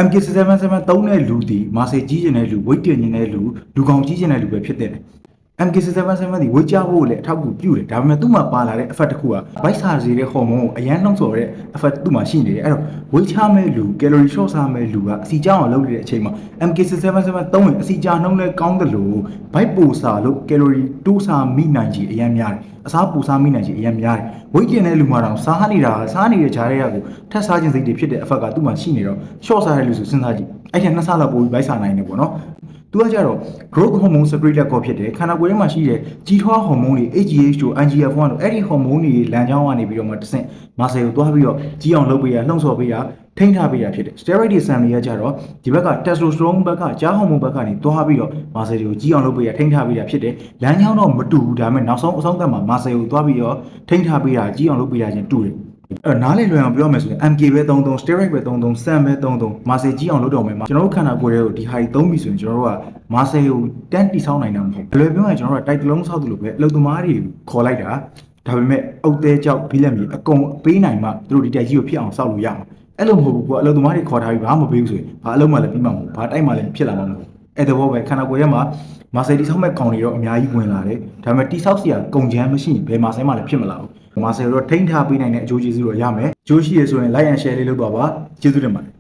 MK777 သုံးတဲ့လူဒီမာဆေကြီးကျင်တဲ့လူဝိတ်တင်နေတဲ့လူကောင်ကြီးကျင်တဲ့လူပဲဖြစ်တဲ့ MK777 ဒီဝိတ်ကြဖို့လည်းအထောက်အကူပြုတယ်ဒါပေမဲ့သူ့မှာပါလာတဲ့ effect တစ်ခုက bite စာစေတဲ့ဟော်မုန်းကိုအရန်နှောက်ဆော်တဲ့ effect သူ့မှာရှိနေတယ်အဲ့တော့ဝိတ်ချမဲ့လူ calorie short စားမဲ့လူကအစီကြောင်းအောင်လုပ်နေတဲ့အချိန်မှာ MK777 သုံးရင်အစီကြာနှုံးလဲကောင်းတယ်လို့ bite ပူစာလို့ calorie တိုးစားမိနိုင်ကြီးအရန်များတယ်အစားပူစားမိနိုင်ကြီးအရန်များတယ်ဝိတ်တင်တဲ့လူမှာတော့စားနေတဲ့ဂျားတွေကကိုထက်စားခြင်းစိတ်တွေဖြစ်တဲ့ effect ကသူ့မှာရှိနေတော့ short စားတဲ့လူဆိုစဉ်းစားကြည့်အဲ့ထက်နှစ်ဆလောက်ပိုပြီး bite စာနိုင်တယ်ပေါ့နော်သူကကြတော့ growth hormone secrete ကောဖြစ်တယ်ခန္ဓာကိုယ်ထဲမှာရှိတဲ့ကြီးထွားဟော်မုန်းတွေ HGH တို့ IGF-1 တို့အဲ့ဒီဟော်မုန်းတွေလမ်းကြောင်းကနေပြီးတော့မှတဆင့်မာဆယ်ကိုတွားပြီးတော့ကြီးအောင်လုပ်ပေးရလှုံ့ဆော်ပေးရထိန်းထားပေးရဖြစ်တယ် steroid တွေဆန်တွေကကြတော့ဒီဘက်က testosterone ဘက်ကကြားဟော်မုန်းဘက်ကနေတွားပြီးတော့မာဆယ်တွေကိုကြီးအောင်လုပ်ပေးရထိန်းထားပေးရဖြစ်တယ်လမ်းကြောင်းတော့မတူဘူးဒါပေမဲ့နောက်ဆုံးအဆုံးသတ်မှာမာဆယ်ကိုတွားပြီးတော့ထိန်းထားပေးရကြီးအောင်လုပ်ပေးရချင်းတူတယ်အဲ့နားလေလွယ်အောင်ပြောမယ်ဆိုရင် MK ပဲ33 steroid ပဲ33 SAM ပဲ33မာဆယ်ကြီးအောင်လုပ်တော့မယ်ကျွန်တော်တို့ခန္ဓာကိုယ်တွေကိုဒီဟာကြီးသုံးပြီဆိုရင်ကျွန်တော်တို့ကမာဆယ်ကိုတန်းတိဆောက်နိုင်တာမဟုတ်ဘူးလွယ်ပြောရင်ကျွန်တော်တို့ကတိုက်တလုံးဆောက်တယ်လို့ပဲအလုပ်သမားတွေခေါ်လိုက်တာဒါပေမဲ့အုတ်သေးကြောက်ဘီလက်မြေအကုန်ပေးနိုင်မှသူတို့ဒီတိုက်ကြီးကိုဖြစ်အောင်ဆောက်လို့ရမှာအဲ့လိုမဟုတ်ဘူးကွာအလုပ်သမားတွေခေါ်ထားပြီးဘာမှမပေးဘူးဆိုရင်ဘာအလုပ်မှလည်းပြီးမှာမဟုတ်ဘာတိုက်မှလည်းဖြစ်လာမှာမဟုတ်အဲ့တော့ပဲခန္ဓာကိုယ်ထဲမှာမာဆယ်တိဆောက်မဲ့ကောင်တွေတော့အများကြီးဝင်လာတယ်ဒါပေမဲ့တိဆောက်စရာကုန်ချမ်းမရှိရင်ဘယ်မာဆယ်မှလည်းဖြစ်မလာဘူးမာဆယ်တော့ထိန်းထားပေးနိုင်တဲ့အကျိုးကျေးဇူးတော့ရမယ်အကျိုးရှိရဆိုရင် like and share လေးလုပ်ပါပါကျေးဇူးတင်ပါတယ်